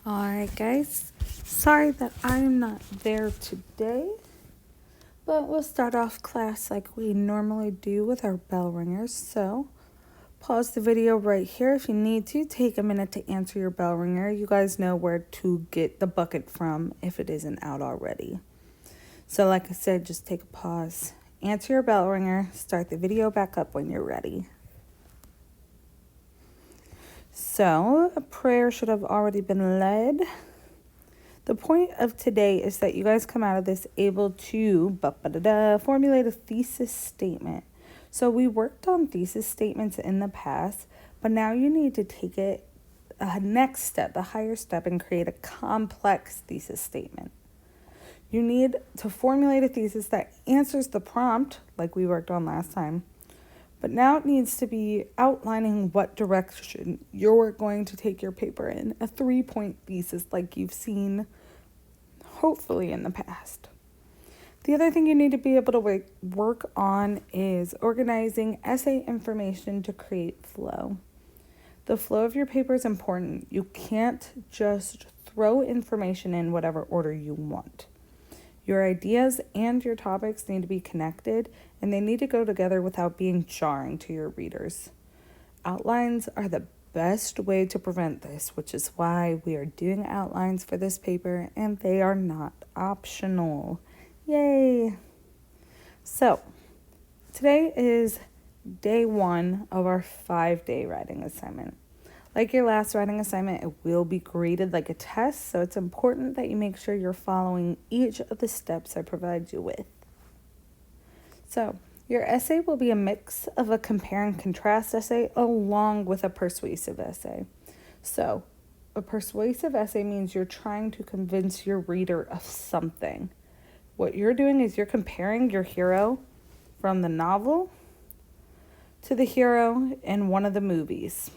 Alright, guys. Sorry that I'm not there today, but we'll start off class like we normally do with our bell ringers. So, pause the video right here if you need to. Take a minute to answer your bell ringer. You guys know where to get the bucket from if it isn't out already. So, like I said, just take a pause, answer your bell ringer, start the video back up when you're ready. So, a prayer should have already been led. The point of today is that you guys come out of this able to formulate a thesis statement. So we worked on thesis statements in the past, but now you need to take it a next step, a higher step, and create a complex thesis statement. You need to formulate a thesis that answers the prompt, like we worked on last time, but now it needs to be outlining what direction you're going to take your paper in, a 3-point thesis like you've seen, hopefully, in the past. The other thing you need to be able to work on is organizing essay information to create flow. The flow of your paper is important. You can't just throw information in whatever order you want. Your ideas and your topics need to be connected, and they need to go together without being jarring to your readers. Outlines are the best way to prevent this, which is why we are doing outlines for this paper, and they are not optional. Yay! So, today is day 1 of our 5-day writing assignment. Like your last writing assignment, it will be graded like a test, so it's important that you make sure you're following each of the steps I provide you with. So, your essay will be a mix of a compare and contrast essay along with a persuasive essay. So, a persuasive essay means you're trying to convince your reader of something. What you're doing is you're comparing your hero from the novel to the hero in one of the movies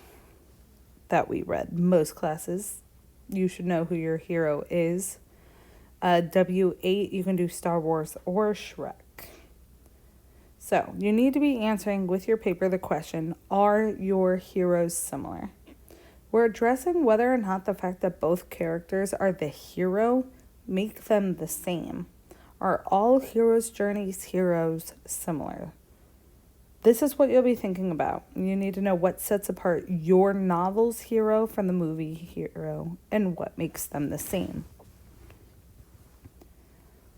that we read. Most classes, you should know who your hero is. W8, you can do Star Wars or Shrek. So, you need to be answering with your paper the question, are your heroes similar? We're addressing whether or not the fact that both characters are the hero make them the same. Are all heroes' journeys heroes similar? This is what you'll be thinking about. You need to know what sets apart your novel's hero from the movie hero and what makes them the same.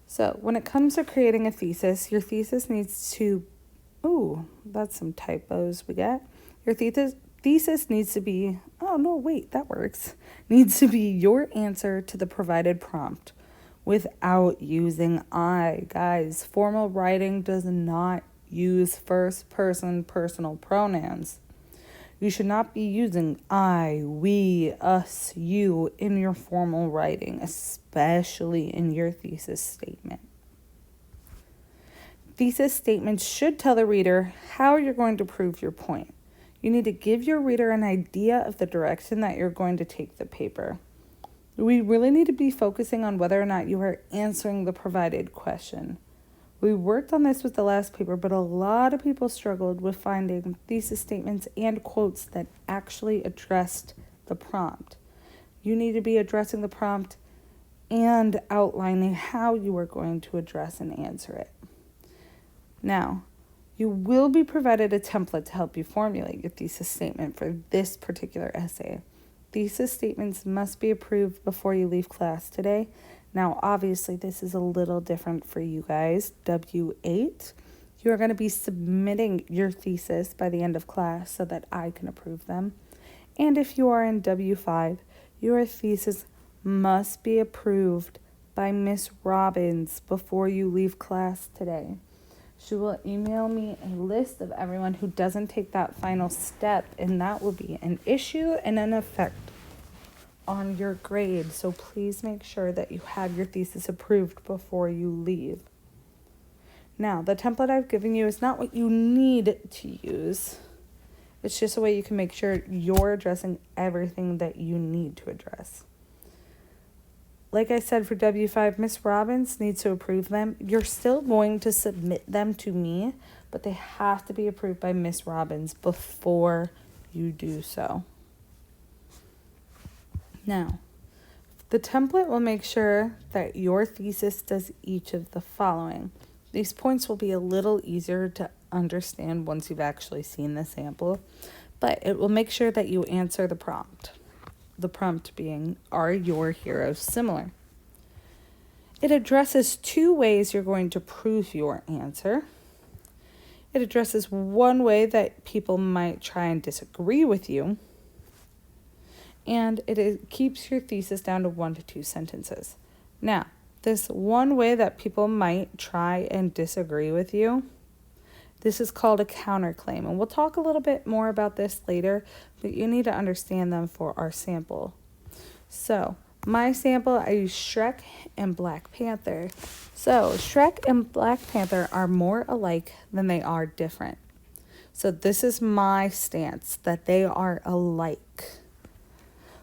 So, when it comes to creating a thesis, your thesis needs to... that's some typos we got. Your thesis needs to be... needs to be your answer to the provided prompt without using I. Guys, formal writing does not use first-person personal pronouns. You should not be using I, we, us, you in your formal writing, especially in your thesis statement. Thesis statements should tell the reader how you're going to prove your point. You need to give your reader an idea of the direction that you're going to take the paper. We really need to be focusing on whether or not you are answering the provided question. We worked on this with the last paper, but a lot of people struggled with finding thesis statements and quotes that actually addressed the prompt. You need to be addressing the prompt and outlining how you are going to address and answer it. Now, you will be provided a template to help you formulate your thesis statement for this particular essay. Thesis statements must be approved before you leave class today. Now, obviously, this is a little different for you guys. W8, you are going to be submitting your thesis by the end of class so that I can approve them. And if you are in W5, your thesis must be approved by Miss Robbins before you leave class today. She will email me a list of everyone who doesn't take that final step, and that will be an issue and an effect on your grade. So please make sure that you have your thesis approved before you leave. Now, the template I've given you is not what you need to use. It's just a way you can make sure you're addressing everything that you need to address. Like I said, for W5, Miss Robbins needs to approve them. You're still going to submit them to me, but they have to be approved by Miss Robbins before you do so. Now, The template will make sure that your thesis does each of the following. These points will be a little easier to understand once you've actually seen the sample, but it will make sure that you answer the prompt. The prompt being, are your heroes similar? It addresses 2 ways you're going to prove your answer. It addresses one way that people might try and disagree with you. And it keeps your thesis down to 1 to 2 sentences. Now, this one way that people might try and disagree with you, this is called a counterclaim. And we'll talk a little bit more about this later, but you need to understand them for our sample. So, my sample, I use Shrek and Black Panther. So, Shrek and Black Panther are more alike than they are different. So, this is my stance, that they are alike.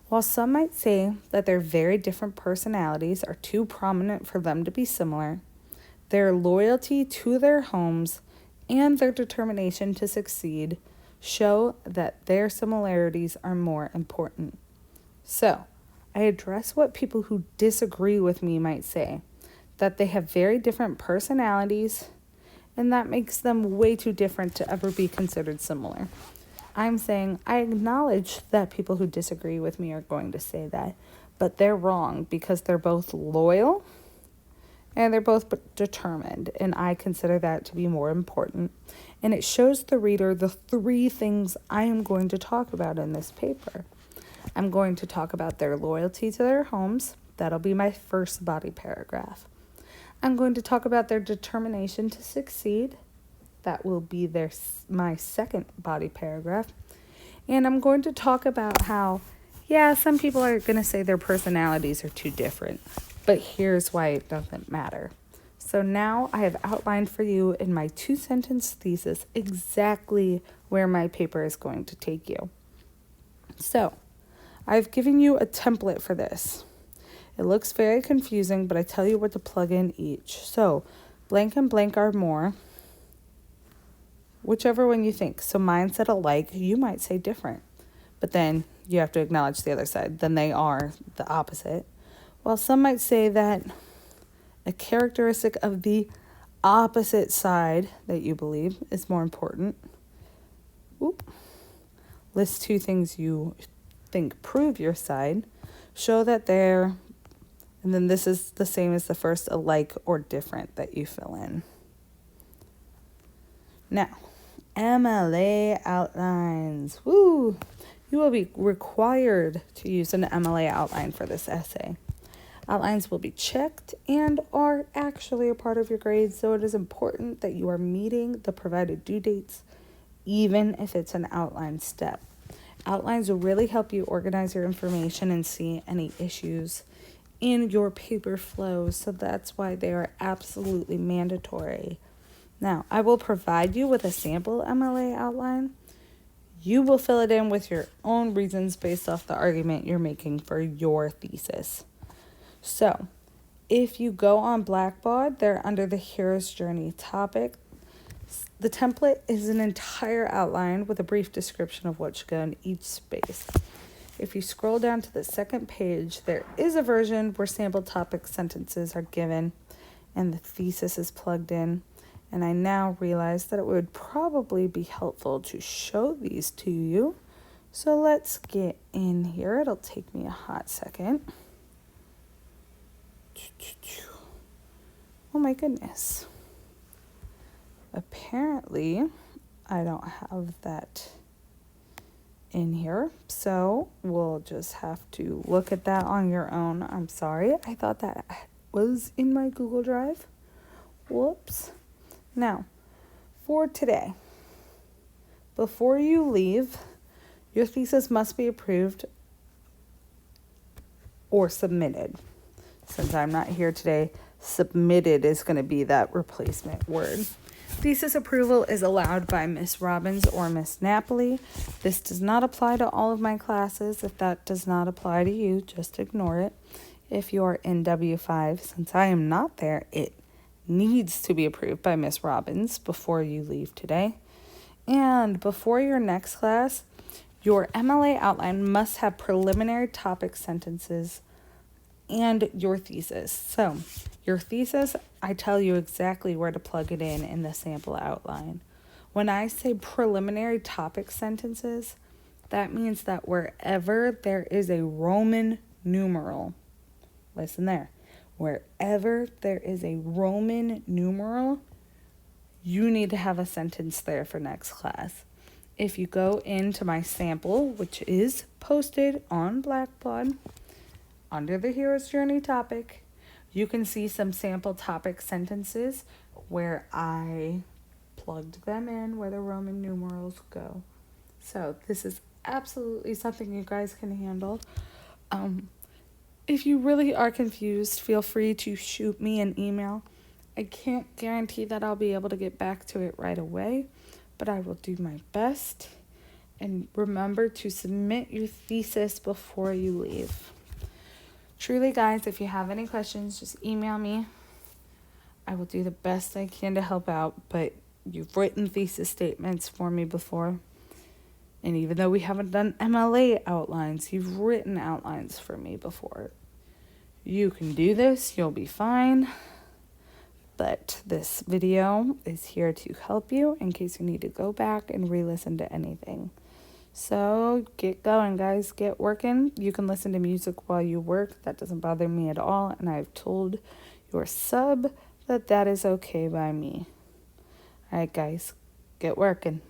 While some might say that their very different personalities are too prominent for them to be similar, their loyalty to their homes and their determination to succeed show that their similarities are more important. So, I address what people who disagree with me might say, that they have very different personalities, and that makes them way too different to ever be considered similar. I'm saying I acknowledge that people who disagree with me are going to say that, but they're wrong because they're both loyal and they're both determined, and I consider that to be more important. And it shows the reader the 3 things I am going to talk about in this paper. I'm going to talk about their loyalty to their homes. That'll be my first body paragraph. I'm going to talk about their determination to succeed. That will be my second body paragraph. And I'm going to talk about how, some people are going to say their personalities are too different, but here's why it doesn't matter. So now I have outlined for you in my 2-sentence thesis exactly where my paper is going to take you. So I've given you a template for this. It looks very confusing, but I tell you what to plug in each. So blank and blank are more. Whichever one you think. So mine said alike, you might say different. But then you have to acknowledge the other side. Then they are the opposite. While some might say that a characteristic of the opposite side that you believe is more important. List 2 things you think prove your side. Show that they're, and then this is the same as the first, alike or different that you fill in. Now, MLA outlines. Woo! You will be required to use an MLA outline for this essay. Outlines will be checked and are actually a part of your grades, so it is important that you are meeting the provided due dates, even if it's an outline step. Outlines will really help you organize your information and see any issues in your paper flow, so that's why they are absolutely mandatory. Now, I will provide you with a sample MLA outline. You will fill it in with your own reasons based off the argument you're making for your thesis. So, if you go on Blackboard, they're under the hero's journey topic. The template is an entire outline with a brief description of what should go in each space. If you scroll down to the second page, there is a version where sample topic sentences are given and the thesis is plugged in. And I now realize that it would probably be helpful to show these to you. So let's get in here. It'll take me a hot second. Oh my goodness. Apparently, I don't have that in here. So we'll just have to look at that on your own. I'm sorry. I thought that was in my Google Drive. Whoops. Now, for today, before you leave, your thesis must be approved or submitted. Since I'm not here today, submitted is going to be that replacement word. Thesis approval is allowed by Miss Robbins or Miss Napoli. This does not apply to all of my classes. If that does not apply to you, just ignore it. If you're in W5, since I am not there, it needs to be approved by Miss Robbins before you leave today. And before your next class, your MLA outline must have preliminary topic sentences and your thesis. So your thesis, I tell you exactly where to plug it in the sample outline. When I say preliminary topic sentences, that means that wherever there is a Roman numeral, listen there, wherever there is a Roman numeral, you need to have a sentence there for next class. If you go into my sample, which is posted on Blackbaud under the Hero's Journey topic, you can see some sample topic sentences where I plugged them in where the Roman numerals go. So this is absolutely something you guys can handle. If you really are confused, feel free to shoot me an email. I can't guarantee that I'll be able to get back to it right away, but I will do my best. And remember to submit your thesis before you leave. Truly, guys, if you have any questions, just email me. I will do the best I can to help out, but you've written thesis statements for me before. And even though we haven't done MLA outlines, you've written outlines for me before. You can do this, you'll be fine. But this video is here to help you in case you need to go back and re-listen to anything. So get going, guys. Get working. You can listen to music while you work. That doesn't bother me at all. And I've told your sub that that is okay by me. All right, guys. Get working.